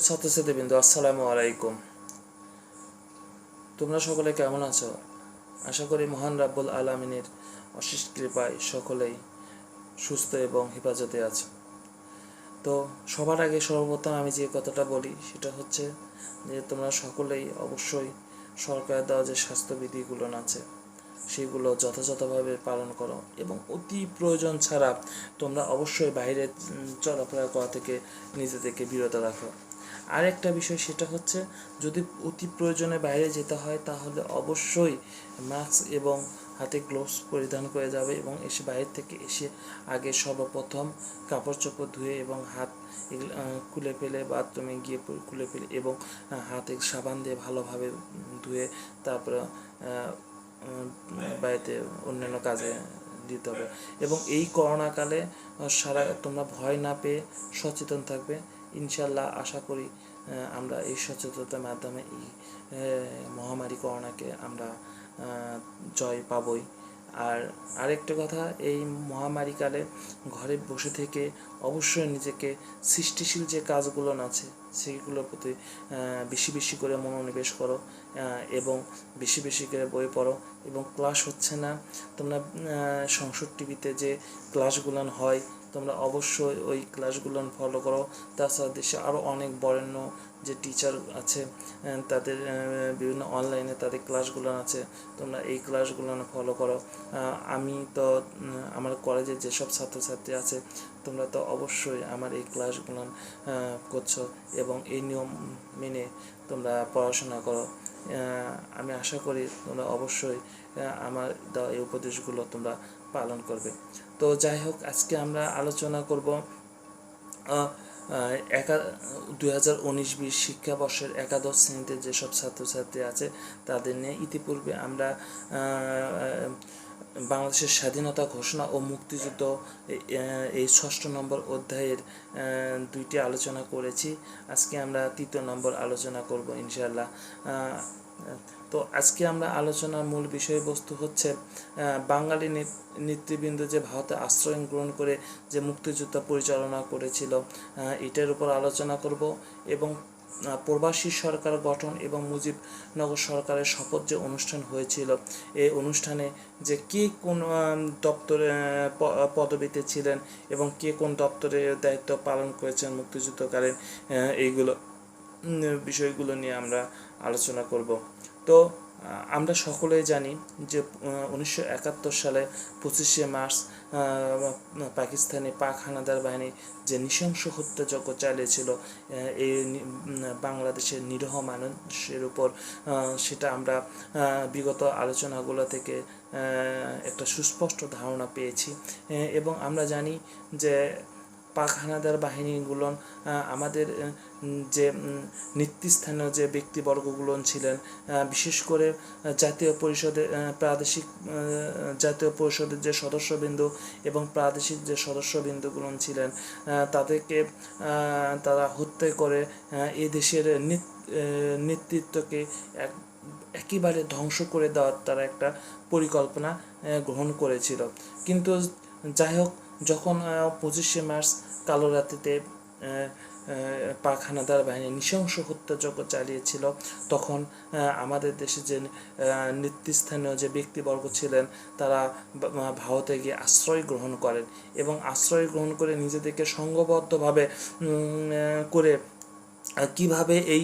ছাত্রছাত্রীবৃন্দ, আসসালামু আলাইকুম। তোমরা সকলে কেমন আছো? আশা করি মহান রাব্বুল আলামিনের অশেষ কৃপায় সকলেই সুস্থ এবং হেফাজতে আছো। তো সবার আগে সর্বপ্রথম আমি যে কথাটা বলি সেটা হচ্ছে যে তোমরা সকলেই অবশ্যই সরকার দেওয়া যে স্বাস্থ্যবিধিগুলো আছে সেগুলো যথাযথভাবে পালন করো এবং অতি প্রয়োজন ছাড়া তোমরা অবশ্যই বাইরে চলাফেরা করা থেকে নিজেদেরকে বিরত রাখো। আর একটা বিষয় সেটা হচ্ছে যদি অতি প্রয়োজনে বাইরে যেতে হয় তাহলে অবশ্যই মাস্ক এবং হাতে গ্লোভস পরিধান করে যাবে এবং এসে বাইরে থেকে এসে আগে সর্বপ্রথম কাপড় চোপড় ধুয়ে এবং হাত খুলে ফেলে বাথরুমে গিয়ে খুলে ফেলে এবং হাতে সাবান দিয়ে ভালোভাবে ধুয়ে তারপরে বাড়িতে অন্যান্য কাজে দিতে হবে। এবং এই করোনাকালে তোমরা ভয় না পেয়ে সচেতন থাকবে। ইনশাল্লাহ আশা করি আমরা এই সচেতনতার মাধ্যমে এই মহামারী করোনাকে আমরা জয় পাবই। আর আরেকটা কথা, এই মহামারীকালে ঘরে বসে থেকে অবশ্যই নিজেকে সৃষ্টিশীল যে কাজগুলো আছে সেইগুলোর প্রতি বেশি বেশি করে মনোনিবেশ করো এবং বেশি বেশি করে বই পড়ো। এবং ক্লাস হচ্ছে না, তোমরা সংসদ টিভিতে যে ক্লাসগুলো হয় তোমরা অবশ্যই ওই ক্লাসগুলো ফলো করো। তাছাড়া দেশে আরও অনেক বরেণ্য যে টিচার আছে তাদের বিভিন্ন অনলাইনে তাদের ক্লাসগুলো আছে, তোমরা এই ক্লাসগুলো ফলো করো। আমি তো আমার কলেজে যেসব ছাত্রছাত্রী আছে তোমরা তো অবশ্যই আমার এই ক্লাসগুলো করছো এবং এই নিয়ম মেনে তোমরা পড়াশোনা করো। আমি আশা করি তোমরা অবশ্যই আমার দেওয়া এই উপদেশগুলো তোমরা পালন করবে। তো যাই হোক, আজকে আমরা আলোচনা করব 2019-20 শিক্ষাবর্ষের একাদশ শ্রেণীতে যেসব ছাত্রছাত্রী আছে তাদের নিয়ে। ইতিপূর্বে আমরা বাংলাদেশের স্বাধীনতা ঘোষণা ও মুক্তিযুদ্ধ এই 6 নম্বর অধ্যায়ের 2টি আলোচনা করেছি। আজকে আমরা 3 নম্বর আলোচনা করব ইনশাআল্লাহ। তো আজকে আমরা আলোচনার মূল বিষয়বস্তু হচ্ছে বাঙালি নেতৃবৃন্দ যে ভারতে আশ্রয় গ্রহণ করে যে মুক্তিযুদ্ধ পরিচালনা করেছিল এটার উপর আলোচনা করব। এবং প্রবাসী সরকার গঠন এবং মুজিবনগর সরকারের শপথ যে অনুষ্ঠান হয়েছিল এই অনুষ্ঠানে যে কে কোন দপ্তরে পদবিতে ছিলেন এবং কে কোন দপ্তরে দায়িত্ব পালন করেছেন মুক্তিযুদ্ধকালীন, এইগুলো বিষয়গুলো নিয়ে আমরা আলোচনা করব। তো আমরা সকলেই জানি যে 1971 সালে 25শে মার্চ পাকিস্তানি পাক হানাদার বাহিনী যে নৃশংস হত্যাযজ্ঞ চালিয়েছিল এই বাংলাদেশের নিরীহ মানুষের উপর, সেটা আমরা বিগত আলোচনাগুলো থেকে একটা সুস্পষ্ট ধারণা পেয়েছি। এবং আমরা জানি যে পাক হানাদার বাহিনীগুলো আমাদের যে নেতৃস্থানীয় যে ব্যক্তিবর্গগুলো ছিলেন, বিশেষ করে জাতীয় পরিষদের যে সদস্যবৃন্দ এবং প্রাদেশিক যে সদস্যবৃন্দগুলো ছিলেন তাদেরকে তারা হত্যা করে এ দেশের নেতৃত্বকে একেবারে ধ্বংস করে দেওয়ার তারা একটা পরিকল্পনা গ্রহণ করেছিল। কিন্তু যাই হোক, যখন 25শে মার্চ কালো রাত্রিতে পাক হানাদার বাহিনী নৃশংস হত্যাযজ্ঞ চালিয়েছিল তখন আমাদের দেশে যে নেতৃস্থানীয় যে ব্যক্তিবর্গ ছিলেন তারা ভারতে গিয়ে আশ্রয় গ্রহণ করেন এবং আশ্রয় গ্রহণ করে নিজেদেরকে সংঘবদ্ধভাবে করে কিভাবে এই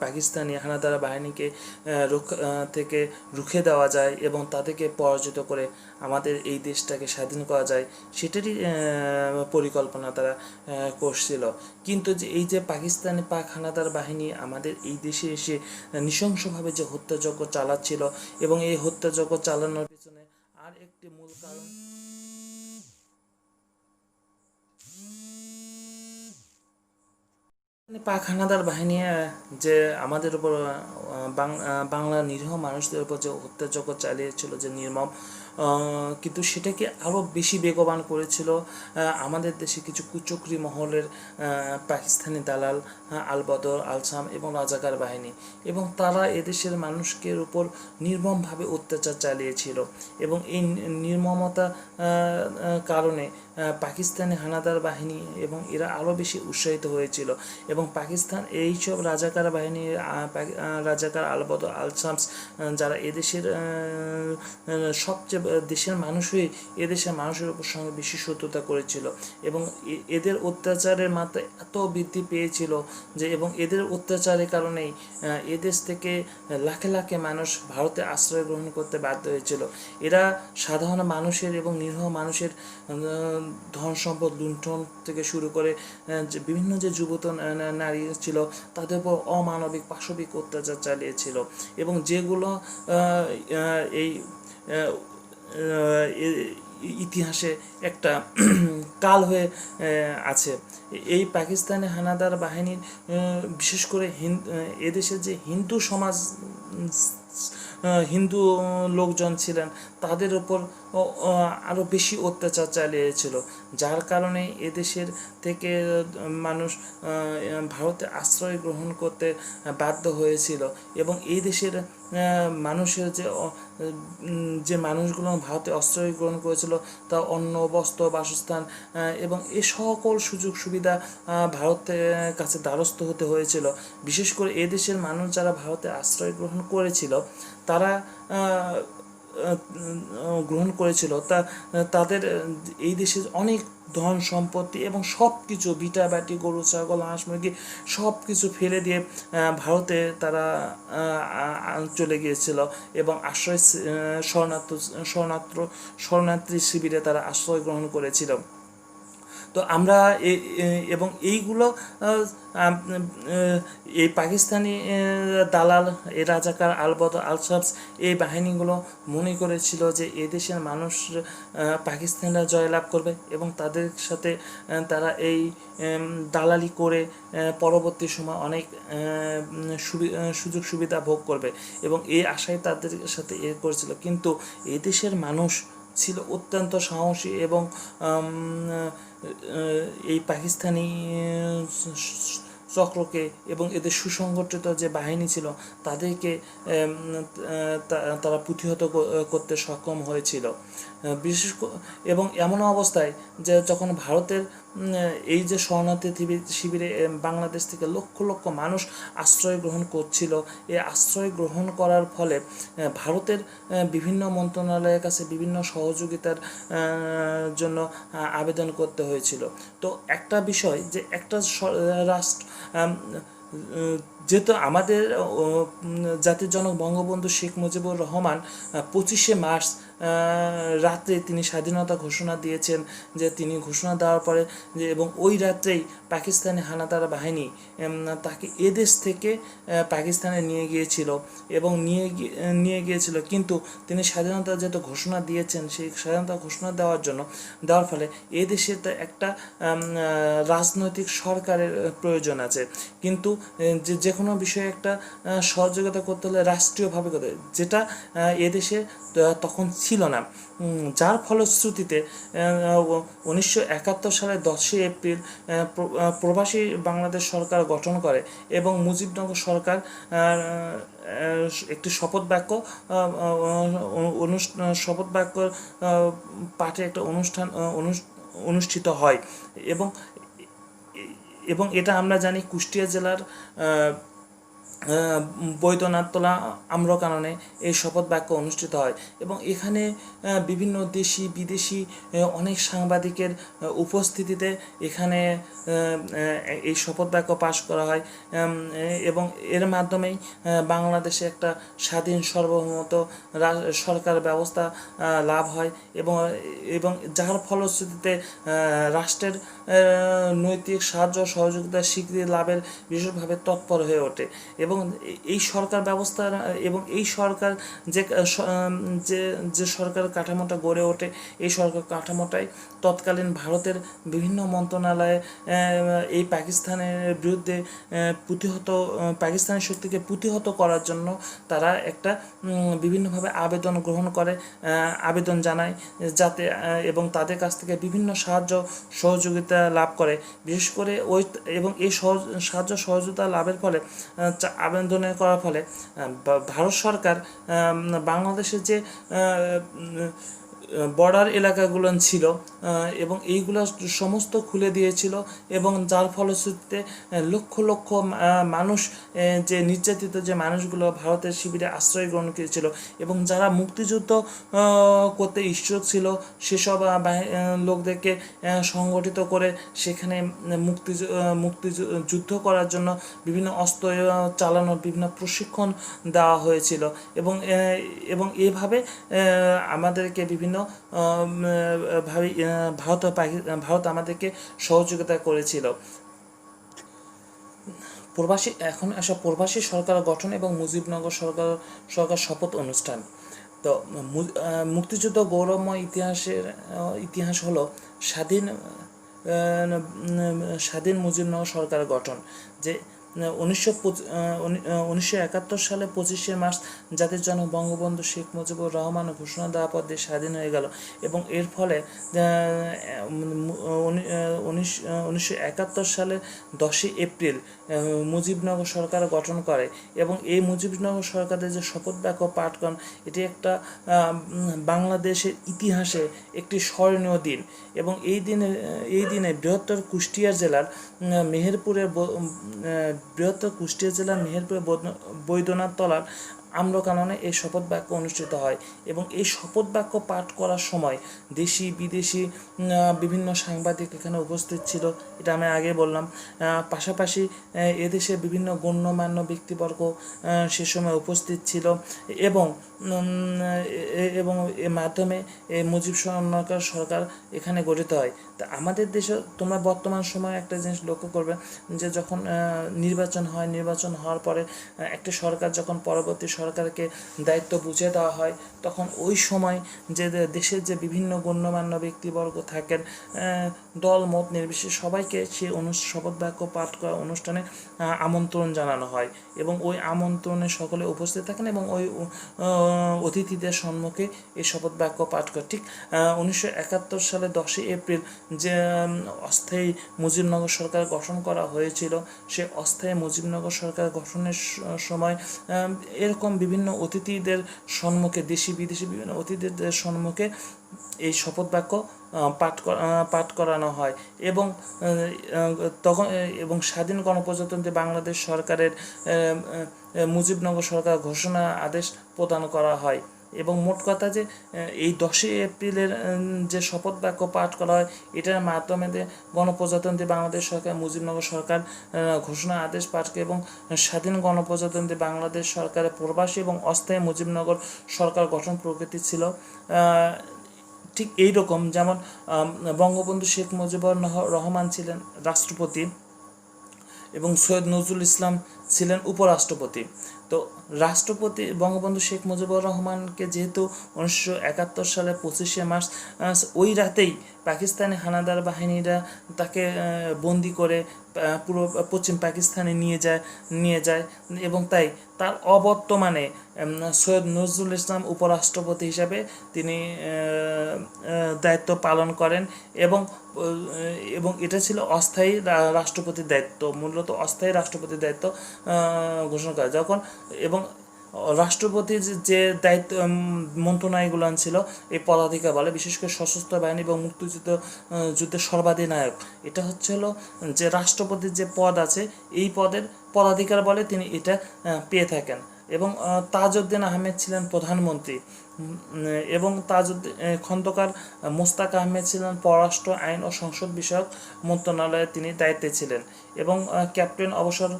পাকিস্তানি হানাদার বাহিনীকে থেকে রুখে দেওয়া যায় এবং তাদেরকে পরাজিত করে আমাদের এই দেশটাকে স্বাধীন করা যায় সেটারই পরিকল্পনা তারা করছিল। কিন্তু যে এই যে পাকিস্তানি পাক হানাদার বাহিনী আমাদের এই দেশে এসে নৃশংসভাবে যে হত্যাযজ্ঞ চালাচ্ছিল এবং এই হত্যাযজ্ঞ চালানোর পিছনে আর একটি মূল কারণ পাক হানাদার বাহিনী যে আমাদের উপর বাংলা নিরীহ মানুষদের উপর যে হত্যাযজ্ঞ চালিয়েছিল, যে নির্মম কিন্তু সেটাকে আরও বেশি বেগবান করেছিল আমাদের দেশে কিছু কুচক্রী মহলের পাকিস্তানি দালাল, আলবদর, আলসাম এবং রাজাকার বাহিনী, এবং তারা এদেশের মানুষের উপর নির্মমভাবে অত্যাচার চালিয়েছিল। এবং এই নির্মমতা কারণে পাকিস্তানি হানাদার বাহিনী এবং এরা আরও বেশি উৎসাহিত হয়েছিল, এবং পাকিস্তান এইসব রাজাকার বাহিনী, রাজাকার, আলবদর, আলসামস, যারা এদেশের সবচেয়ে দেশের মানুষই এদেশের মানুষের উপর সঙ্গে বেশি শত্রুতা করেছিল, এবং এদের অত্যাচারের মাত্রা এত বৃদ্ধি পেয়েছিল যে, এবং এদের অত্যাচারের কারণেই এদেশ থেকে লাখে লাখে মানুষ ভারতে আশ্রয় গ্রহণ করতে বাধ্য হয়েছিল। এরা সাধারণ মানুষের এবং নিরীহ মানুষের ধন সম্পদ লুণ্ঠন থেকে শুরু করে বিভিন্ন যে যুবত নারী ছিল তাদের উপর অমানবিক পাশবিক অত্যাচার চালিয়েছিল, এবং যেগুলো এই ইতিহাসে একটা কাল হয়ে আছে। এই পাকিস্তানি হানাদার বাহিনীর বিশেষ করে এদেশের যে হিন্দু সমাজ, হিন্দু লোকজন ছিলেন তাদের ওপর আরও বেশি অত্যাচার চালিয়েছিল, যার কারণে এদেশের থেকে মানুষ ভারতে আশ্রয় গ্রহণ করতে বাধ্য হয়েছিল। এবং এই দেশের মানুষের যে মানুষগুলো ভারতে আশ্রয় গ্রহণ করেছিল তা অন্ন, বস্ত্র, বাসস্থান এবং এ সকল সুযোগ সুবিধা ভারতের কাছে দ্বারস্থ হতে হয়েছিল। বিশেষ করে এদেশের মানুষ যারা ভারতে আশ্রয় গ্রহণ করেছিল তারা গ্রহণ করেছিল তাদের এই দেশের অনেক ধন সম্পত্তি এবং সব কিছু ভিটাবাটি, গরু, ছাগল, হাঁস, মুরগি সব কিছু ফেলে দিয়ে ভারতে তারা চলে গিয়েছিল, এবং আশ্রয় শরণার্থী শিবিরে তারা আশ্রয় গ্রহণ করেছিল। তো আমরা এবং এইগুলো এই পাকিস্তানি দালাল, এই রাজাকার, আলবদর, আলসামস এই বাহিনীগুলো মনে করেছিল যে এদেশের মানুষ পাকিস্তানিরা জয়লাভ করবে এবং তাদের সাথে তারা এই দালালি করে পরবর্তী সময় অনেক সুযোগ সুবিধা ভোগ করবে, এবং এই আশায় তাদের সাথে করেছিল। কিন্তু এদেশের মানুষ ছিল অত্যন্ত সাহসী, এবং এই পাকিস্তানি চক্রকে এবং এদের সুসংগঠিত যে বাহিনী ছিল তাদেরকে তারা প্রতিহত করতে সক্ষম হয়েছিল। বিশেষ এবং এমন অবস্থায় যে যখন ভারতের এই যে শরণার্থী শিবিরে বাংলাদেশ থেকে লক্ষ লক্ষ মানুষ আশ্রয় গ্রহণ করছিল, এই আশ্রয় গ্রহণ করার ফলে ভারতের বিভিন্ন মন্ত্রণালয়ের কাছে বিভিন্ন সহযোগিতার জন্য আবেদন করতে হয়েছিল। তো একটা বিষয় যে একটা রাষ্ট্র যেহেতু আমাদের জাতির জনক বঙ্গবন্ধু শেখ মুজিবুর রহমান 25শে মার্চ রাত্রে তিনি স্বাধীনতা ঘোষণা দিয়েছেন, যে তিনি ঘোষণা দেওয়ার পরে যে এবং ওই রাত্রেই পাকিস্তানি হানাদার বাহিনী তাকে এদেশ থেকে পাকিস্তানে নিয়ে গিয়েছিল এবং নিয়ে গিয়েছিল, কিন্তু তিনি স্বাধীনতা যেহেতু ঘোষণা দিয়েছেন সেই স্বাধীনতা ঘোষণা দেওয়ার ফলে এদেশে একটা রাজনৈতিক সরকারের প্রয়োজন আছে, কিন্তু যে কোনো বিষয়ে একটা সহযোগিতা করতে হলে রাষ্ট্রীয়ভাবে করতে হয়, যেটা এদেশে তখন ছিল না। যার ফলশ্রুতিতে 1971 সালের 10 এপ্রিল প্রবাসী বাংলাদেশ সরকার গঠন করে, এবং মুজিবনগর সরকার একটি শপথ বাক্য পাঠে একটা অনুষ্ঠান অনুষ্ঠিত হয়, এবং এটা আমরা জানি কুষ্টিয়া জেলার বৈদ্যনাথতলা আম্রকাননে এই শপথ বাক্য অনুষ্ঠিত হয়, এবং এখানে বিভিন্ন দেশি বিদেশি অনেক সাংবাদিকের উপস্থিতিতে এখানে এই শপথ বাক্য পাশ করা হয়, এবং এর মাধ্যমেই বাংলাদেশে একটা স্বাধীন সার্বভৌমত্ব সরকার ব্যবস্থা লাভ হয়, এবং যার ফলশ্রুতিতে রাষ্ট্রের নৈতিক সাহায্য সহযোগিতার স্বীকৃতি লাভের বিশেষভাবে তৎপর হয়ে ওঠে। এবং এই সরকার ব্যবস্থা এবং এই সরকার যে যে যে সরকার কাঠামোটা গড়ে ওঠে, এই সরকার কাঠামোটাই তৎকালীন ভারতের বিভিন্ন মন্ত্রণালয়ে এই পাকিস্তানের বিরুদ্ধে পাকিস্তানি শক্তিকে প্রতিহত করার জন্য তারা একটা বিভিন্নভাবে আবেদন গ্রহণ করে, আবেদন জানায় যাতে এবং তাদের কাছ থেকে বিভিন্ন সাহায্য সহযোগিতা লাভ করে। বিশেষ করে এবং এই সাহায্য সহযোগিতা লাভের ফলে আবেদন করার ফলে ভারত সরকার বাংলাদেশের যে বর্ডার এলাকাগুলো ছিল এবং এইগুলো সমস্ত খুলে দিয়েছিল, এবং যার ফলশ্রুতিতে লক্ষ লক্ষ মানুষ, যে নির্যাতিত যে মানুষগুলো ভারতের শিবিরে আশ্রয় গ্রহণ করেছিল এবং যারা মুক্তিযুদ্ধ করতে ইচ্ছুক ছিল সেসব লোকদেরকে সংগঠিত করে সেখানে মুক্তিযুদ্ধ করার জন্য বিভিন্ন অস্ত্র চালানোর বিভিন্ন প্রশিক্ষণ দেওয়া হয়েছিল। এবং এইভাবে আমাদেরকে বিভিন্ন ভারত আমাদেরকে সহযোগিতা করেছিল। এখন আসা প্রবাসী সরকার গঠন এবং মুজিবনগর সরকার শপথ অনুষ্ঠান। তো মুক্তিযুদ্ধ গৌরবময় ইতিহাস হলো স্বাধীন মুজিবনগর সরকার গঠন, যে 1971 সালে 25শে মার্চ জাতির জনক বঙ্গবন্ধু শেখ মুজিবুর রহমান ঘোষণা দেওয়ার পর দেশ স্বাধীন হয়ে গেল। এবং এর ফলে 1971 সালে 10ই এপ্রিল মুজিবনগর সরকার গঠন করে। এবং এই মুজিবনগর সরকারের যে শপথ বাক্য পাঠ করেন, এটি একটা বাংলাদেশের ইতিহাসে একটি স্মরণীয় দিন। এবং এই দিনে বৃহত্তর কুষ্টিয়া জেলার মেহেরপুরের বৈদ্যনাথ তলার আম্রকাননে এই শপথ বাক্য অনুষ্ঠিত হয়। এবং এই শপথ বাক্য পাঠ করার সময় দেশি বিদেশি বিভিন্ন সাংবাদিক এখানে উপস্থিত ছিল, এটা আমি আগে বললাম। পাশাপাশি এদেশে বিভিন্ন গণ্যমান্য ব্যক্তিবর্গ সে সময় উপস্থিত ছিল। এবং এর মাধ্যমে এই মুজিবনগর সরকার এখানে গঠিত হয়। তা আমাদের দেশে তোমরা বর্তমান সময়ে একটা জিনিস লক্ষ্য করবে, যে যখন নির্বাচন হওয়ার পরে একটা সরকার যখন পরবর্তী সরকারকে দায়িত্ব বুঝিয়ে দেওয়া হয়, তখন ওই সময় যে দেশের যে বিভিন্ন গণ্যমান্য ব্যক্তিবর্গ থাকেন, দল মত নির্বিশেষে সবাইকে সেই শপথ বাক্য পাঠ করা অনুষ্ঠানে আমন্ত্রণ জানানো হয়। এবং ওই আমন্ত্রণে সকলে উপস্থিত থাকেন এবং ওই অতিথিদের সম্মুখে এই শপথ বাক্য পাঠ করে। ঠিক 1971 সালে 10ই এপ্রিল যে অস্থায়ী মুজিবনগর সরকার গঠন করা হয়েছিল, সে অস্থায়ী মুজিবনগর সরকার গঠনের সময় এরকম বিভিন্ন অতিথিদের সম্মুখে, দেশি বিদেশি বিভিন্ন অতিথিদের সম্মুখে এই শপথ বাক্য পাঠ করানো হয়। এবং স্বাধীন গণপ্রজাতন্ত্রী বাংলাদেশ সরকারের মুজিবনগর সরকার ঘোষণা আদেশ প্রদান করা হয়। এবং মোট কথা যে এই 10ই এপ্রিলের যে শপথ বাক্য পাঠ করা হয়, এটার মাধ্যমে গণপ্রজাতন্ত্রী বাংলাদেশ সরকার মুজিবনগর সরকার ঘোষণা আদেশ পাঠ করে এবং স্বাধীন গণপ্রজাতন্ত্রী বাংলাদেশ সরকারের প্রবাসী এবং অস্থায়ী মুজিবনগর সরকার গঠন প্রকৃতি ছিল। ঠিক এই রকম যেমন বঙ্গবন্ধু শেখ মুজিবুর রহমান ছিলেন রাষ্ট্রপতি এবং সৈয়দ নজরুল ইসলাম ছিলেন উপরাষ্ট্রপতি। তো রাষ্ট্রপতি বঙ্গবন্ধু শেখ মুজিবুর রহমানকে যেহেতু 1971 সালে 25শে মার্চ ওই রাতেই পাকিস্তানি হানাদার বাহিনীরা তাকে বন্দি করে পুরো পশ্চিম পাকিস্তানে নিয়ে যায় এবং তাই তার অবর্তমানে সৈয়দ নজরুল ইসলাম উপরাষ্ট্রপতি হিসাবে তিনি দায়িত্ব পালন করেন। এবং এটা ছিল অস্থায়ী রাষ্ট্রপতির দায়িত্ব, মূলত অস্থায়ী রাষ্ট্রপতির দায়িত্ব ঘোষণা করা যখন। এবং রাষ্ট্রপতির যে দায়িত্ব মন্ত্রণালয়গুলো ছিল এই পদাধিকার বলে, বিশেষ করে সশস্ত্র বাহিনী এবং যুদ্ধের সর্বাধিনায়ক, এটা হলো যে রাষ্ট্রপতির যে পদ আছে এই পদের পদাধিকার বলে তিনি এটা পেয়ে থাকেন। এবং তাজউদ্দিন আহমেদ ছিলেন প্রধানমন্ত্রী এবং খন্দকার মোস্তাক আহমেদ ছিলেন পররাষ্ট্র আইন ও সংসদ বিষয়ক মন্ত্রণালয়ে তিনি দায়িত্বে ছিলেন। এবং ক্যাপ্টেন অবসর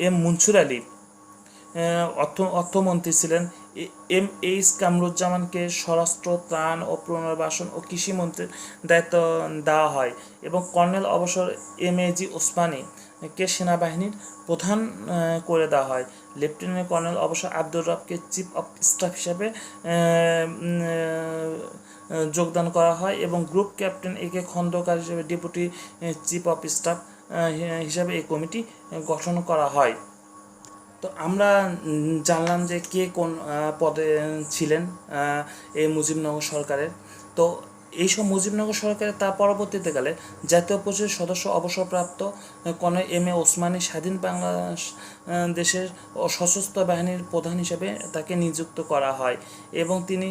এম মনসুর আলী অর্থমন্ত্রী ছিলেন। M.H. কামরুজ্জামানকে স্বরাষ্ট্র, ত্রাণ ও পুনর্বাসন ও কৃষিমন্ত্রীর দায়িত্ব দেওয়া হয় এবং কর্নেল অবসর M.A.G. ওসমানীকে সেনাবাহিনীর প্রধান করে দেওয়া হয়। লেফটেন্যান্ট কর্নেল অবসর আব্দুর রবকে চিফ অফ স্টাফ হিসাবে যোগদান করা হয় এবং গ্রুপ ক্যাপ্টেন A.K. খন্দকার হিসেবে ডেপুটি চিফ অফ স্টাফ হিসাবে এই কমিটি গঠন করা হয়। তো আমরা জানলাম যে কে কোন পদে ছিলেন এই মুজিবনগর সরকারের। তো এইসব মুজিবনগর সরকারের তার পরবর্তীতে কালে জাতীয় পরিষদের সদস্য অবসরপ্রাপ্ত কর্নেল M.A. ওসমানী স্বাধীন বাংলাদেশ দেশের সশস্ত্র বাহিনীর প্রধান হিসেবে তাকে নিযুক্ত করা হয় এবং তিনি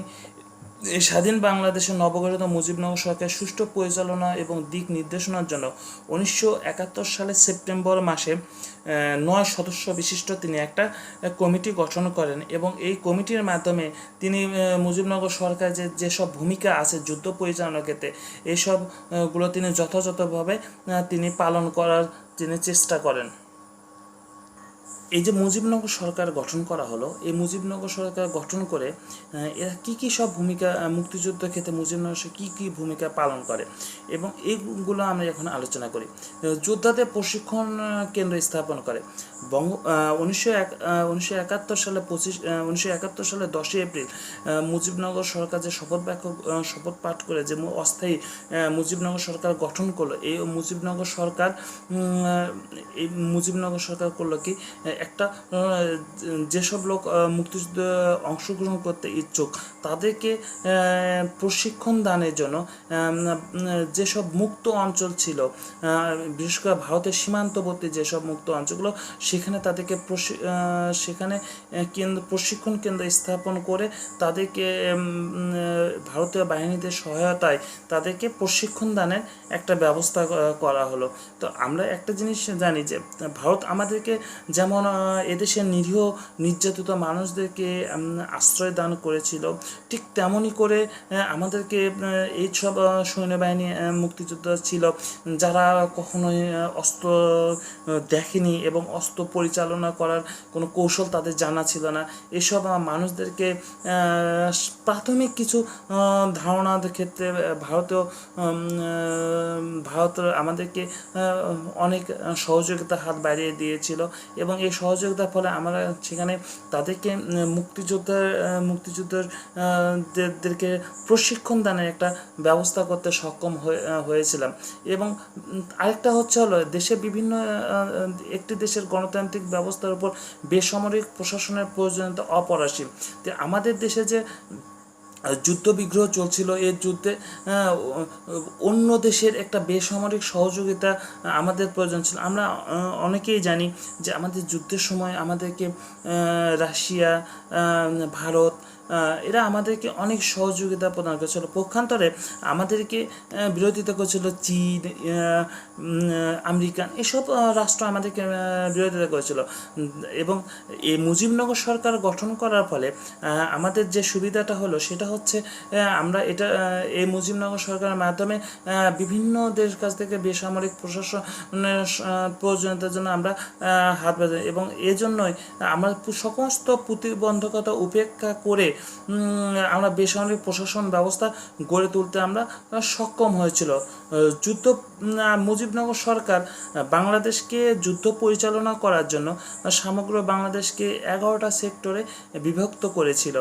এই স্বাধীন বাংলাদেশের নবগঠিত মুজিবনগর সরকারের সুষ্ঠু পরিচালনা এবং দিক নির্দেশনার জন্য 1971 সালের সেপ্টেম্বর মাসে 9 সদস্য বিশিষ্ট তিনি একটা কমিটি গঠন করেন এবং এই কমিটির মাধ্যমে তিনি মুজিবনগর সরকার যেসব ভূমিকা আছে যুদ্ধ পরিচালনার ক্ষেত্রে এইসবগুলো তিনি যথাযথভাবে তিনি পালন করার তিনি চেষ্টা করেন। এই যে মুজিবনগর সরকার গঠন করা হলো, এই মুজিবনগর সরকার গঠন করে এরা কী সব ভূমিকা মুক্তিযুদ্ধ ক্ষেত্রে মুজিবনগর কী ভূমিকা পালন করে এবং এইগুলো আমরা এখন আলোচনা করি। যোদ্ধাদের প্রশিক্ষণ কেন্দ্র স্থাপন করে। 1971 সালে 10ই এপ্রিল মুজিবনগর সরকার যে শপথ পাঠ করে যে অস্থায়ী মুজিবনগর সরকার গঠন করলো, এই মুজিবনগর সরকার করলো কি একটা যেসব লোক মুক্তিযুদ্ধে অংশগ্রহণ করতে ইচ্ছুক তাদেরকে প্রশিক্ষণ দানের জন্য যেসব মুক্ত অঞ্চল ছিল, বিশেষ করে ভারতের সীমান্তবর্তী যেসব মুক্ত অঞ্চলগুলো, সেখানে তাদেরকে প্রশিক্ষণ কেন্দ্র স্থাপন করে তাদেরকে ভারতীয় বাহিনীদের সহায়তায় তাদেরকে প্রশিক্ষণ দানের একটা ব্যবস্থা করা হলো। তো আমরা একটা জিনিস জানি যে ভারত আমাদেরকে যেমন এদেশের নিরীহ নির্যাতিত মানুষদেরকে আশ্রয় দান করেছিল, ঠিক তেমনই করে আমাদেরকে এইসব সৈন্যবাহিনী মুক্তিযোদ্ধা ছিল যারা কখনোই অস্ত্র দেখেনি এবং অস্ত্র পরিচালনা করার কোনো কৌশল তাদের জানা ছিল না, এসব মানুষদেরকে প্রাথমিক কিছু ধারণার ক্ষেত্রে ভারত আমাদেরকে অনেক সহযোগিতার হাত বাড়িয়ে দিয়েছিল এবং এই সহযোগিতার ফলে আমরা সেখানে তাদেরকে মুক্তিযোদ্ধাদেরকে প্রশিক্ষণ দানের একটা ব্যবস্থা করতে সক্ষম হয়েছিলাম। এবং আরেকটা হলো দেশে বিভিন্ন একটি দেশের গণতান্ত্রিক ব্যবস্থার উপর বেসামরিক প্রশাসনের প্রয়োজনীয়তা অপরিসীম। তো আমাদের দেশে যে যুদ্ধবিগ্রহ চলছিল, এর যুদ্ধে অন্য দেশের একটা বেসামরিক সহযোগিতা আমাদের প্রয়োজন ছিল। আমরা অনেকেই জানি যে আমাদের যুদ্ধের সময় আমাদেরকে রাশিয়া, ভারত এরা আমাদেরকে অনেক সহযোগিতা প্রদান করেছিল। পক্ষান্তরে আমাদেরকে বিরোধিতা করেছিল চীন, আমেরিকান, এসব রাষ্ট্র আমাদেরকে বিরোধিতা করেছিল। এবং এই মুজিবনগর সরকার গঠন করার ফলে আমাদের যে সুবিধাটা হলো সেটা হচ্ছে আমরা এই মুজিবনগর সরকারের মাধ্যমে বিভিন্ন দেশ কাছ থেকে বেসামরিক প্রশাসনের প্রয়োজনীয়তার জন্য আমরা হাত বাঁধি এবং এজন্যই আমরা সমস্ত প্রতিবন্ধকতা উপেক্ষা করে আমরা বেসামরিক প্রশাসন ব্যবস্থা গড়ে তুলতে আমরা সক্ষম হয়েছিল। মুজিবনগর সরকার বাংলাদেশকে যুদ্ধ পরিচালনা করার জন্য সমগ্র বাংলাদেশকে 11টা সেক্টরে বিভক্ত করেছিল,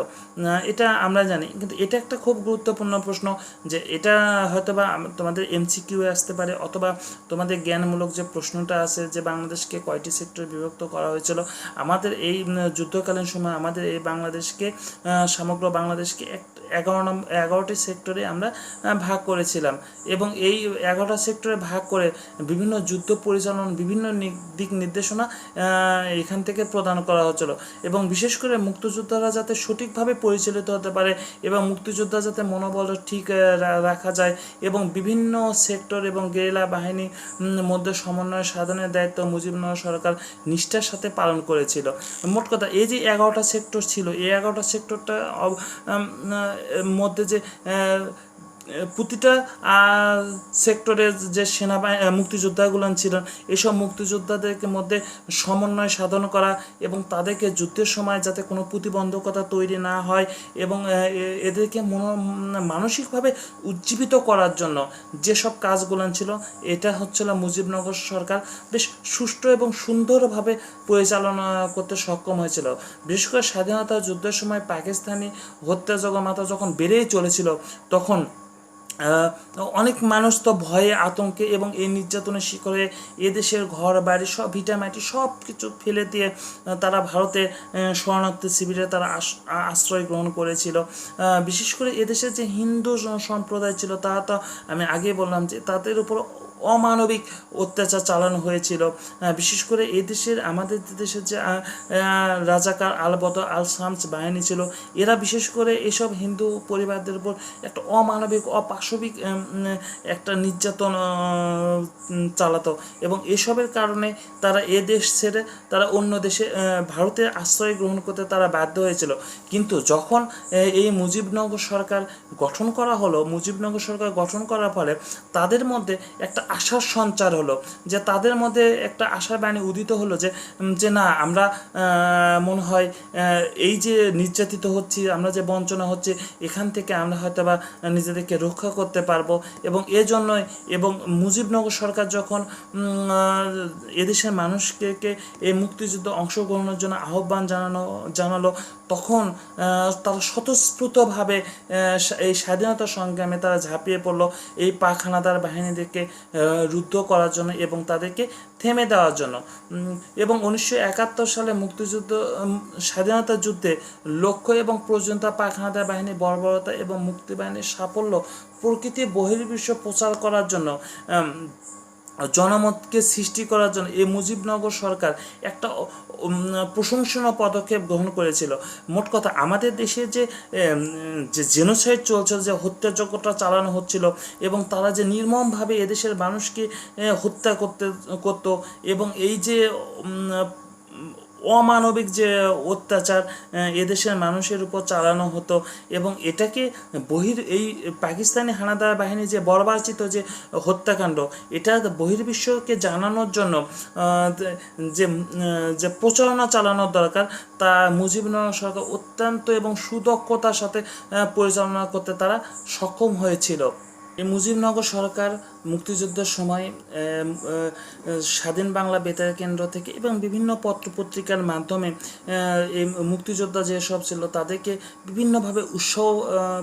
এটা আমরা জানি। কিন্তু এটা একটা খুব গুরুত্বপূর্ণ প্রশ্ন, যে এটা হয়তো বা তোমাদের MCQ আসতে পারে অথবা তোমাদের জ্ঞানমূলক যে প্রশ্নটা আছে যে বাংলাদেশকে কয়টি সেক্টরে বিভক্ত করা হয়েছিল। আমাদের এই যুদ্ধকালীন সময় আমাদের এই বাংলাদেশকে সমগ্র বাংলাদেশকে 11টি সেক্টরে আমরা ভাগ করেছিলাম এবং এই 11টা সেক্টরে ভাগ করে বিভিন্ন যুদ্ধ পরিচালনা, বিভিন্ন দিক নির্দেশনা এখান থেকে প্রদান করা হচ্ছিল এবং বিশেষ করে মুক্তিযোদ্ধারা যাতে সঠিকভাবে পরিচালিত হতে পারে এবং মুক্তিযোদ্ধা যাতে মনোবল ঠিক রাখা যায় এবং বিভিন্ন সেক্টর এবং গেরিলা বাহিনীর মধ্যে সমন্বয় সাধনের দায়িত্ব মুজিবনগর সরকার নিষ্ঠার সাথে পালন করেছিল। মোট কথা এই যে 11টা সেক্টর ছিল, এই 11টা সেক্টরটা মধ্যে যে প্রতিটা সেক্টরের যে মুক্তিযোদ্ধাগুলো ছিলেন, এসব মুক্তিযোদ্ধাদের মধ্যে সমন্বয় সাধন করা এবং তাদেরকে যুদ্ধের সময় যাতে কোনো প্রতিবন্ধকতা তৈরি না হয় এবং এদেরকে মানসিকভাবে উজ্জীবিত করার জন্য যেসব কাজগুলো ছিল, এটা হচ্ছিল মুজিবনগর সরকার বেশ সুষ্ঠু এবং সুন্দরভাবে পরিচালনা করতে সক্ষম হয়েছিল। বিশেষ করে স্বাধীনতা যুদ্ধের সময় পাকিস্তানি হত্যাযজ্ঞ যখন বেড়েই চলেছিল, তখন অনেক মানুষ তো ভয়ে আতঙ্কে এবং এই নির্যাতনের শিকারে এদেশের ঘর বাড়ি সব ভিটামাটি সব কিছু ফেলে দিয়ে তারা ভারতে শরণার্থী শিবিরে তারা আশ্রয় গ্রহণ করেছিল। বিশেষ করে এদেশের যে হিন্দু সম্প্রদায় ছিল, তারা তো আমি আগেই বললাম যে তাদের উপর অমানবিক অত্যাচার চালানো হয়েছিল। বিশেষ করে এদেশের আমাদের দেশের যে রাজাকার আল বদর আল শামস বাহিনী ছিল, এরা বিশেষ করে এসব হিন্দু পরিবারদের উপর একটা অমানবিক অপাশবিক একটা নির্যাতন চালাতো এবং এসবের কারণে তারা এ দেশ ছেড়ে তারা অন্য দেশে ভারতে আশ্রয় গ্রহণ করতে তারা বাধ্য হয়েছিল। কিন্তু যখন এই মুজিবনগর সরকার গঠন করা হলো, মুজিবনগর সরকার গঠন করার ফলে তাদের মধ্যে একটা আশার সঞ্চার হলো, যে তাদের মধ্যে একটা আশার বাণী উদিত হলো যে না, আমরা মনে হয় এই যে নির্যাতিত হচ্ছি, আমরা যে বঞ্চনা হচ্ছে, এখান থেকে আমরা হয়তো বা নিজেদেরকে রক্ষা করতে পারবো। এবং এজন্যই এবং মুজিবনগর সরকার যখন এদেশের মানুষকে এই মুক্তিযুদ্ধে অংশগ্রহণের জন্য আহ্বান জানালো, তখন তারা স্বতঃস্ফূর্তভাবে এই স্বাধীনতা সংগ্রামে তারা ঝাঁপিয়ে পড়লো এই পাক হানাদার বাহিনীদেরকে রুদ্ধ করার জন্য এবং তাদেরকে থেমে দেওয়ার জন্য। এবং 1971 সালে মুক্তিযুদ্ধ স্বাধীনতা যুদ্ধে লক্ষ্য এবং পর্যন্ত পাক হানাদার বাহিনীর বর্বরতা এবং মুক্তিবাহিনীর সাফল্য প্রকৃতি বহির্বিশ্ব প্রচার করার জন্য, জনমতকে সৃষ্টি করার জন্য এই মুজিবনগর সরকার একটা প্রশংসনীয় পদক্ষেপ গ্রহণ করেছিল। মোট কথা, আমাদের দেশে যে জেনোসাইড চলছিল, যে হত্যাযজ্ঞটা চালানো হচ্ছিল এবং তারা যে নির্মমভাবে এদেশের মানুষকে হত্যা করতো এবং এই যে অমানবিক যে অত্যাচার এদেশের মানুষের উপর চালানো হতো এবং এটাকে এই পাকিস্তানি হানাদার বাহিনী যে বর্বরচিত যে হত্যাকাণ্ড, এটা বহির্বিশ্বকে জানানোর জন্য যে প্রচারণা চালানোর দরকার, তা মুজিবনগর সরকার অত্যন্ত এবং সুদক্ষতার সাথে পরিচালনা করতে তারা সক্ষম হয়েছিল। এই মুজিবনগর সরকার মুক্তিযুদ্ধের সময় স্বাধীন বাংলা বেতার কেন্দ্র থেকে এবং বিভিন্ন পত্রপত্রিকার মাধ্যমে এই মুক্তিযোদ্ধা যেসব ছিল তাদেরকে বিভিন্নভাবে উৎসাহ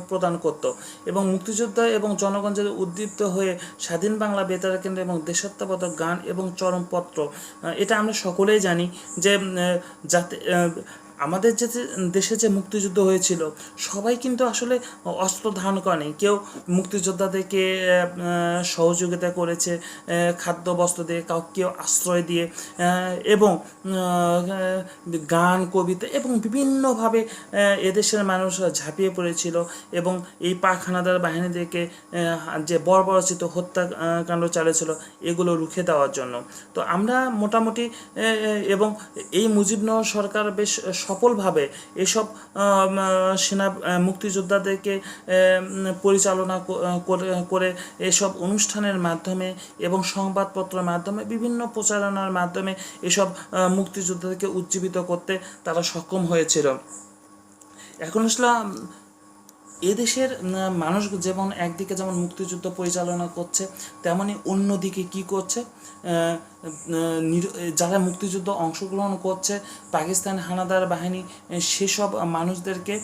প্রদান করত এবং মুক্তিযোদ্ধা এবং জনগণ যদি উদ্দীপ্ত হয়ে স্বাধীন বাংলা বেতার কেন্দ্র এবং দেশাত্মবোধক গান এবং চরমপত্র, এটা আমরা সকলেই জানি যে যাতে আমাদের যে দেশে যে মুক্তিযুদ্ধ হয়েছিল, সবাই কিন্তু আসলে অস্ত্র ধারণ করেনি। কেউ মুক্তিযোদ্ধাদেরকে সহযোগিতা করেছে খাদ্য বস্ত্র দিয়ে, কেউ আশ্রয় দিয়ে এবং গান কবিতা এবং বিভিন্নভাবে এদেশের মানুষ ঝাঁপিয়ে পড়েছিল এবং এই পাক হানাদার বাহিনীদেরকে যে বর্বরচিত হত্যাকাণ্ড চালিয়েছিল এগুলো রুখে দেওয়ার জন্য। তো আমরা মোটামুটি এবং এই মুজিবনগর সরকার বেশ সফলভাবে এসব মুক্তিযোদ্ধাদেরকে পরিচালনা করে এসব অনুষ্ঠানের মাধ্যমে এবং সংবাদপত্রের মাধ্যমে বিভিন্ন প্রচারণার মাধ্যমে এসব মুক্তিযোদ্ধাদেরকে উজ্জীবিত করতে তারা সক্ষম হয়েছিল। এখন আসলে এদেশের মানুষ যেমন একদিকে যেমন মুক্তিযুদ্ধ পরিচালনা করছে, তেমনি অন্যদিকে কি করছে, যারা মুক্তিযুদ্ধ অংশগ্রহণ করছে পাকিস্তান হানাদার বাহিনী সেসব মানুষদেরকে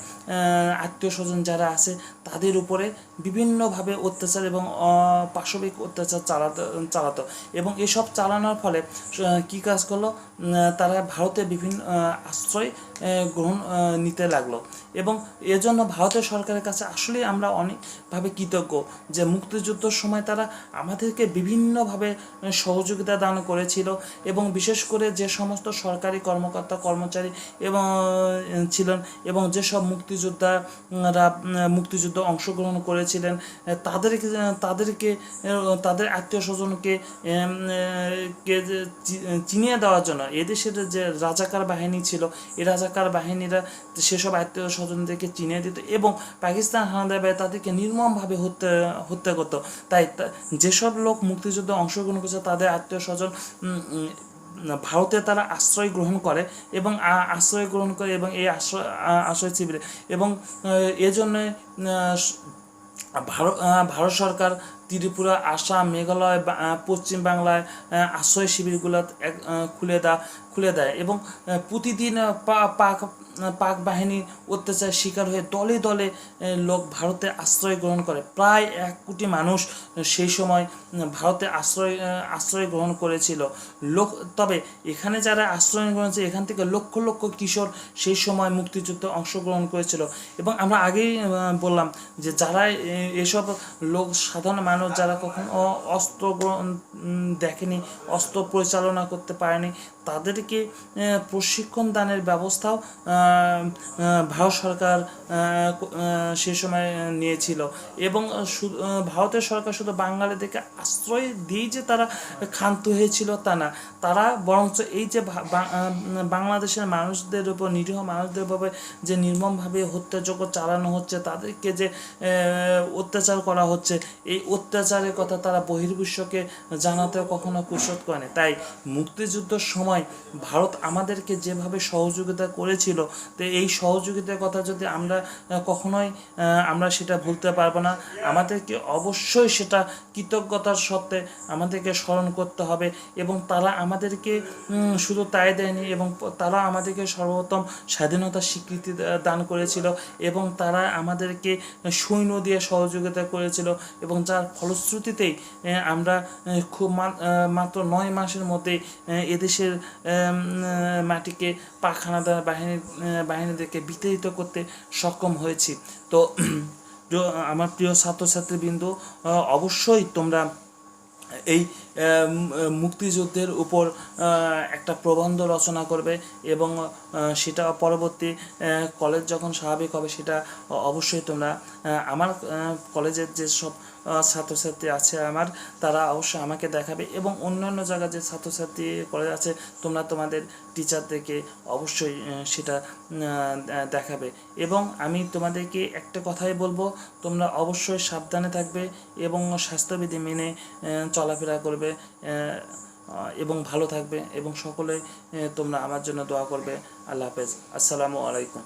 আত্মীয় স্বজন যারা আছে তাদের উপরে বিভিন্নভাবে অত্যাচার এবং পাশবিক অত্যাচার চালাতো এবং এসব চালানোর ফলে কী কাজ করলো, তারা ভারতে বিভিন্ন আশ্রয় গ্রহণ নিতে লাগলো এবং এজন্য ভারতের সরকারের কাছে আসলে আমরা অনেকভাবে কৃতজ্ঞ যে মুক্তিযুদ্ধের সময় তারা আমাদেরকে বিভিন্নভাবে সহযোগিতা দান করেছিল। এবং বিশেষ করে যে সমস্ত সরকারি কর্মকর্তা কর্মচারী এবং ছিলেন এবং যেসব মুক্তিযুদ্ধ অংশগ্রহণ করেছিলেন তাদেরকে তাদের আত্মীয় স্বজনকে চিনিয়ে দেওয়ার জন্য এদেশের যে রাজাকার বাহিনী ছিল, এই রাজাকার বাহিনীরা সেসব আত্মীয় স্বজনদেরকে চিনিয়ে দিত এবং পাকিস্তান হানাদার বাহিনী তাদেরকে নির্মমভাবে হত্যা করতো। তাই যেসব লোক মুক্তিযুদ্ধে অংশগ্রহণ করেছে তাদের আত্মীয় স্বজন ভারতে তারা আশ্রয় গ্রহণ করে এবং এই আশ্রয় শিবিরে এবং এজন্য ভারত সরকার ত্রিপুরা, আসাম, মেঘালয়, পশ্চিম বাংলায় আশ্রয় শিবিরগুলো খুলে দেয় এবং প্রতিদিন পাক বাহিনীর অত্যাচার শিকার হয়ে দলে দলে লোক ভারতে আশ্রয় গ্রহণ করে। প্রায় 1 কোটি মানুষ সেই সময় ভারতে আশ্রয় গ্রহণ করেছিল। তবে এখানে যারা আশ্রয় গ্রহণ করেছে এখান থেকে লক্ষ লক্ষ কিশোর সেই সময় মুক্তিযুদ্ধে অংশগ্রহণ করেছিল। এবং আমরা আগেই বললাম যে যারা এসব লোক, সাধারণ মানুষ যারা কখনো অস্ত্র দেখেনি, অস্ত্র পরিচালনা করতে পারেনি, তাদেরকে প্রশিক্ষণ দানের ব্যবস্থাও ভারত সরকার সে সময় নিয়েছিল। এবং ভারতের সরকার শুধু বাঙালিদেরকে আশ্রয় দিয়ে যে তারা ক্ষান্ত হয়েছিল তা না, তারা বরঞ্চ এই যে বাংলাদেশের মানুষদের উপর, নিরীহ মানুষদের উপর যে নির্মমভাবে হত্যাযজ্ঞ চালানো হচ্ছে, তাদেরকে যে অত্যাচার করা হচ্ছে, এই অত্যাচারের কথা তারা বহির্বিশ্বকে জানাতেও কখনো কুশল করেনি। তাই মুক্তিযুদ্ধের সময় ভারত আমাদেরকে যেভাবে সহযোগিতা করেছিল, তো এই সহযোগিতার কথা যদি আমরা কখনোই সেটা ভুলতে পারবো না। আমাদেরকে অবশ্যই সেটা কৃতজ্ঞতার সত্ত্বে আমাদেরকে স্মরণ করতে হবে। এবং তারা আমাদেরকে শুধু তাই দেয়নি, এবং তারা আমাদেরকে সর্বপ্রথম স্বাধীনতার স্বীকৃতি দান করেছিল এবং তারা আমাদেরকে সৈন্য দিয়ে সহযোগিতা করেছিল এবং যার ফলশ্রুতিতেই আমরা খুব মাত্র 9 মাসের মধ্যে এদেশের মাটিকে পাক হানাদার বাহিনীদেরকে বিতাড়িত করতে সক্ষম হয়েছি। তো আমার প্রিয় ছাত্রছাত্রীবৃন্দ, অবশ্যই তোমরা এই মুক্তিযুদ্ধের উপর একটা প্রবন্ধ রচনা করবে এবং সেটা পরবর্তী কলেজ যখন স্বাভাবিক হবে সেটা অবশ্যই তোমরা আমার কলেজের যেসব ছাত্রছাত্রী আছে তারা অবশ্যই আমাকে দেখাবে এবং অন্যান্য জায়গায় যে ছাত্রছাত্রী কলেজ আছে তোমরা তোমাদের টিচারদেরকে অবশ্যই সেটা দেখাবে। এবং আমি তোমাদেরকে একটা কথাই বলবো, তোমরা অবশ্যই সাবধানে থাকবে এবং স্বাস্থ্যবিধি মেনে চলাফেরা করবে এবং ভালো থাকবে এবং সকলে তোমরা আমার জন্য দোয়া করবে। আল্লাহ হাফেজ। আসসালামু আলাইকুম।